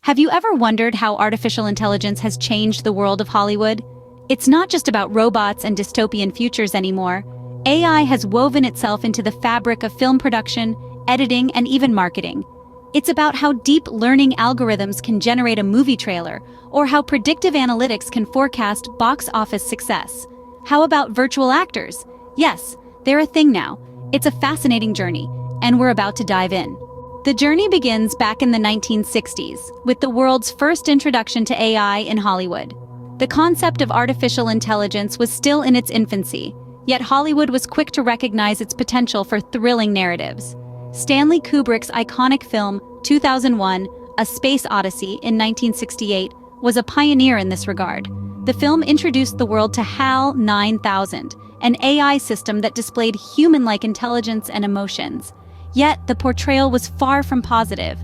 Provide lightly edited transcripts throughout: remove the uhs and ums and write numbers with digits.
Have you ever wondered how artificial intelligence has changed the world of Hollywood? It's not just about robots and dystopian futures anymore. AI has woven itself into the fabric of film production, editing, and even marketing. It's about how deep learning algorithms can generate a movie trailer, or how predictive analytics can forecast box office success. How about virtual actors? Yes, they're a thing now. It's a fascinating journey, and we're about to dive in. The journey begins back in the 1960s, with the world's first introduction to AI in Hollywood. The concept of artificial intelligence was still in its infancy, yet Hollywood was quick to recognize its potential for thrilling narratives. Stanley Kubrick's iconic film, 2001: A Space Odyssey in 1968, was a pioneer in this regard. The film introduced the world to HAL 9000, an AI system that displayed human-like intelligence and emotions. Yet, the portrayal was far from positive.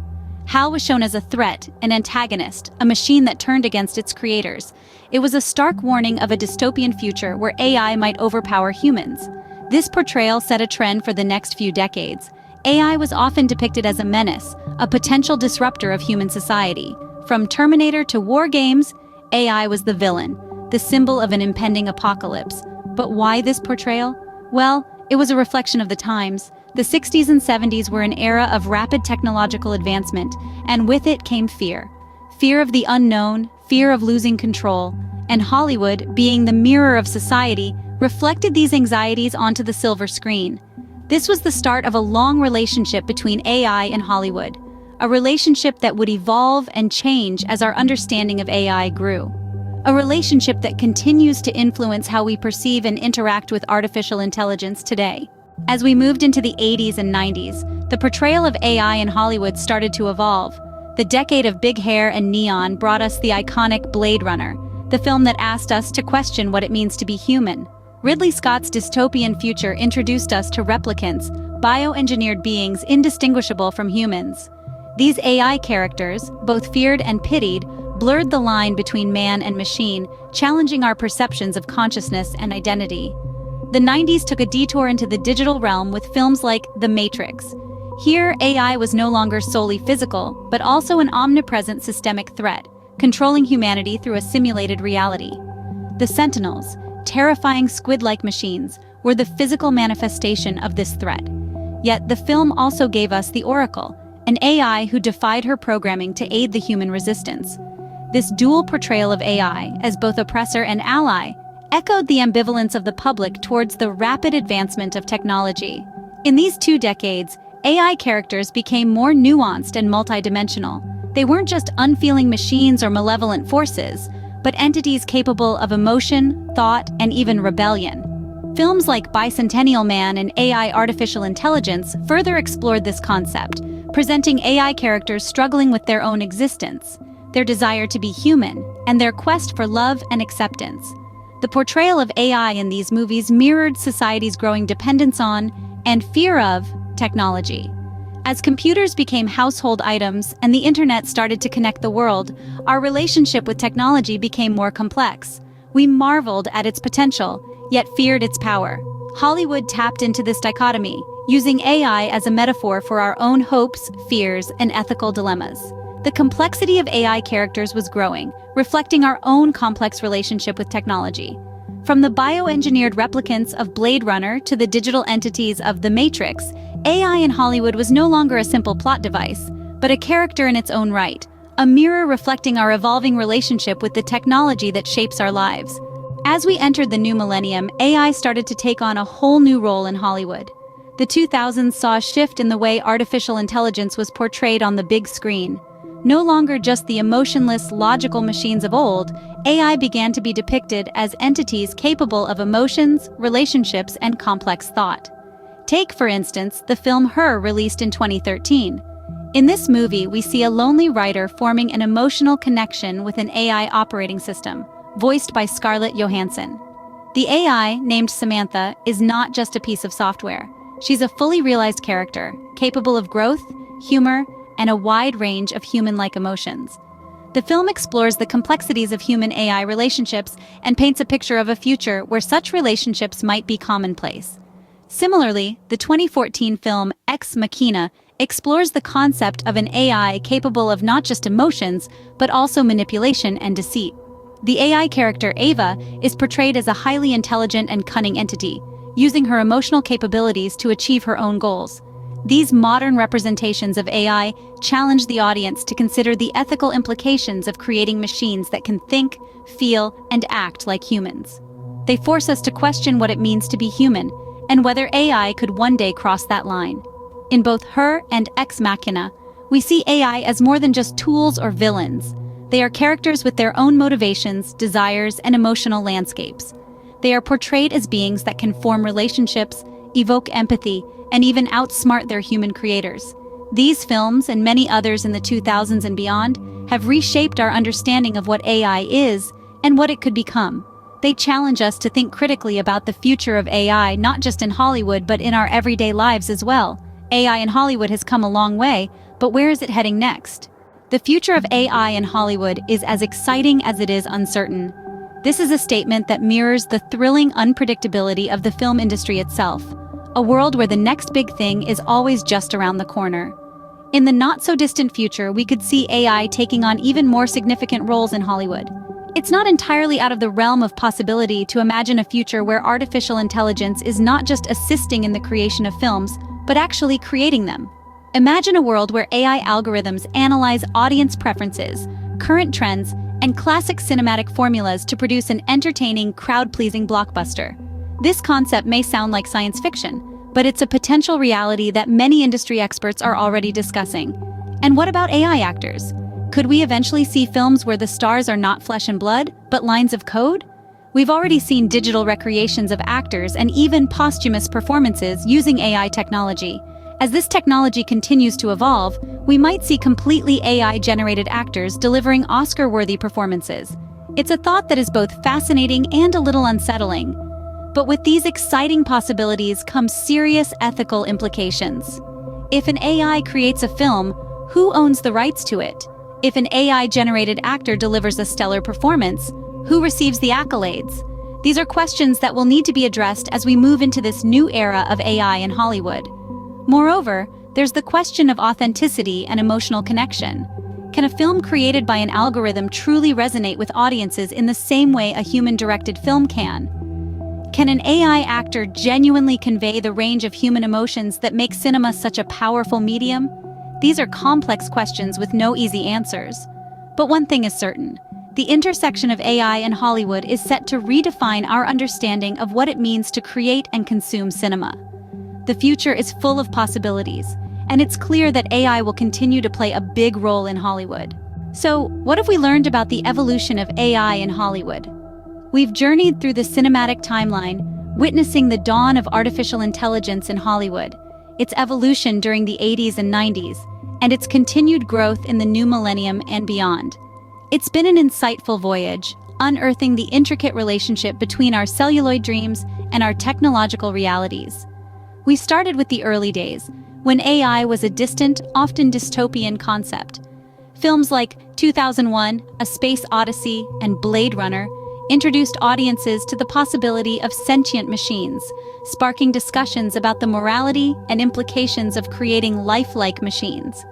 HAL was shown as a threat, an antagonist, a machine that turned against its creators. It was a stark warning of a dystopian future where AI might overpower humans. This portrayal set a trend for the next few decades. AI was often depicted as a menace, a potential disruptor of human society. From Terminator to war games, AI was the villain, the symbol of an impending apocalypse. But why this portrayal? Well, it was a reflection of the times. The 60s and 70s were an era of rapid technological advancement, and with it came fear. Fear of the unknown, fear of losing control, and Hollywood, being the mirror of society, reflected these anxieties onto the silver screen. This was the start of a long relationship between AI and Hollywood, a relationship that would evolve and change as our understanding of AI grew. A relationship that continues to influence how we perceive and interact with artificial intelligence today. As we moved into the 80s and 90s, the portrayal of AI in Hollywood started to evolve. The decade of big hair and neon brought us the iconic Blade Runner, the film that asked us to question what it means to be human. Ridley Scott's dystopian future introduced us to replicants, bioengineered beings indistinguishable from humans. These AI characters, both feared and pitied, blurred the line between man and machine, challenging our perceptions of consciousness and identity. The 90s took a detour into the digital realm with films like The Matrix. Here, AI was no longer solely physical, but also an omnipresent systemic threat, controlling humanity through a simulated reality. The Sentinels, terrifying squid-like machines, were the physical manifestation of this threat. Yet the film also gave us the Oracle, an AI who defied her programming to aid the human resistance. This dual portrayal of AI as both oppressor and ally echoed the ambivalence of the public towards the rapid advancement of technology. In these 2 decades, AI characters became more nuanced and multidimensional. They weren't just unfeeling machines or malevolent forces, but entities capable of emotion, thought, and even rebellion. Films like Bicentennial Man and AI Artificial Intelligence further explored this concept, presenting AI characters struggling with their own existence, their desire to be human, and their quest for love and acceptance. The portrayal of AI in these movies mirrored society's growing dependence on, and fear of, technology. As computers became household items and the internet started to connect the world, our relationship with technology became more complex. We marveled at its potential, yet feared its power. Hollywood tapped into this dichotomy, using AI as a metaphor for our own hopes, fears, and ethical dilemmas. The complexity of AI characters was growing, reflecting our own complex relationship with technology. From the bioengineered replicants of Blade Runner to the digital entities of The Matrix, AI in Hollywood was no longer a simple plot device, but a character in its own right, a mirror reflecting our evolving relationship with the technology that shapes our lives. As we entered the new millennium, AI started to take on a whole new role in Hollywood. The 2000s saw a shift in the way artificial intelligence was portrayed on the big screen. No longer just the emotionless, logical machines of old, AI began to be depicted as entities capable of emotions, relationships, and complex thought. Take, for instance, the film Her, released in 2013. In this movie, we see a lonely writer forming an emotional connection with an AI operating system, voiced by Scarlett Johansson. The AI, named Samantha, is not just a piece of software. She's a fully realized character, capable of growth, humor, and a wide range of human-like emotions. The film explores the complexities of human-AI relationships and paints a picture of a future where such relationships might be commonplace. Similarly, the 2014 film Ex Machina explores the concept of an AI capable of not just emotions, but also manipulation and deceit. The AI character Ava is portrayed as a highly intelligent and cunning entity, using her emotional capabilities to achieve her own goals. These modern representations of AI challenge the audience to consider the ethical implications of creating machines that can think, feel, and act like humans. They force us to question what it means to be human, and whether AI could one day cross that line. In both Her and Ex Machina, we see AI as more than just tools or villains. They are characters with their own motivations, desires, and emotional landscapes. They are portrayed as beings that can form relationships, evoke empathy, and even outsmart their human creators. These films, and many others in the 2000s and beyond, have reshaped our understanding of what AI is and what it could become. They challenge us to think critically about the future of AI, not just in Hollywood, but in our everyday lives as well. AI in Hollywood has come a long way, but where is it heading next? The future of AI in Hollywood is as exciting as it is uncertain. This is a statement that mirrors the thrilling unpredictability of the film industry itself, a world where the next big thing is always just around the corner. In the not-so-distant future, we could see AI taking on even more significant roles in Hollywood. It's not entirely out of the realm of possibility to imagine a future where artificial intelligence is not just assisting in the creation of films, but actually creating them. Imagine a world where AI algorithms analyze audience preferences, current trends, and classic cinematic formulas to produce an entertaining, crowd-pleasing blockbuster. This concept may sound like science fiction, but it's a potential reality that many industry experts are already discussing. And what about AI actors? Could we eventually see films where the stars are not flesh and blood, but lines of code? We've already seen digital recreations of actors and even posthumous performances using AI technology. As this technology continues to evolve, we might see completely AI-generated actors delivering Oscar-worthy performances. It's a thought that is both fascinating and a little unsettling. But with these exciting possibilities come serious ethical implications. If an AI creates a film, who owns the rights to it? If an AI-generated actor delivers a stellar performance, who receives the accolades? These are questions that will need to be addressed as we move into this new era of AI in Hollywood. Moreover, there's the question of authenticity and emotional connection. Can a film created by an algorithm truly resonate with audiences in the same way a human-directed film can? Can an AI actor genuinely convey the range of human emotions that make cinema such a powerful medium? These are complex questions with no easy answers. But one thing is certain: the intersection of AI and Hollywood is set to redefine our understanding of what it means to create and consume cinema. The future is full of possibilities, and it's clear that AI will continue to play a big role in Hollywood. So, what have we learned about the evolution of AI in Hollywood? We've journeyed through the cinematic timeline, witnessing the dawn of artificial intelligence in Hollywood, its evolution during the 80s and 90s, and its continued growth in the new millennium and beyond. It's been an insightful voyage, unearthing the intricate relationship between our celluloid dreams and our technological realities. We started with the early days, when AI was a distant, often dystopian concept. Films like 2001, A Space Odyssey, and Blade Runner introduced audiences to the possibility of sentient machines, sparking discussions about the morality and implications of creating lifelike machines.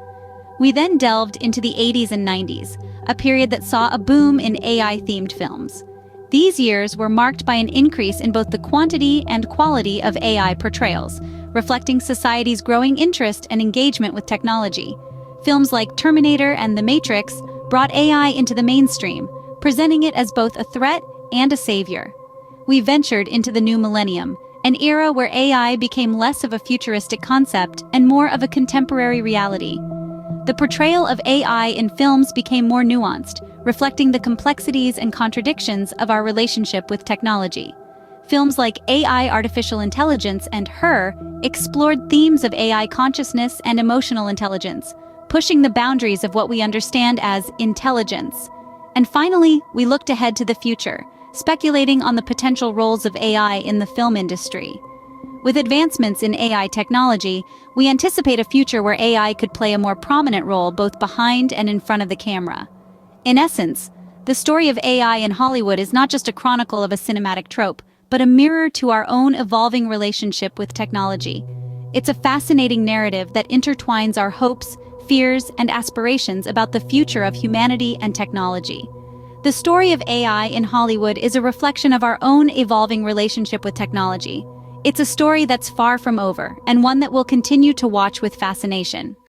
We then delved into the 80s and 90s, a period that saw a boom in AI-themed films. These years were marked by an increase in both the quantity and quality of AI portrayals, reflecting society's growing interest and engagement with technology. Films like Terminator and The Matrix brought AI into the mainstream, presenting it as both a threat and a savior. We ventured into the new millennium, an era where AI became less of a futuristic concept and more of a contemporary reality. The portrayal of AI in films became more nuanced, reflecting the complexities and contradictions of our relationship with technology. Films like AI Artificial Intelligence and Her explored themes of AI consciousness and emotional intelligence, pushing the boundaries of what we understand as intelligence. And finally, we looked ahead to the future, speculating on the potential roles of AI in the film industry. With advancements in AI technology, we anticipate a future where AI could play a more prominent role both behind and in front of the camera. In essence, the story of AI in Hollywood is not just a chronicle of a cinematic trope, but a mirror to our own evolving relationship with technology. It's a fascinating narrative that intertwines our hopes, fears, and aspirations about the future of humanity and technology. The story of AI in Hollywood is a reflection of our own evolving relationship with technology. It's a story that's far from over, and one that we'll continue to watch with fascination.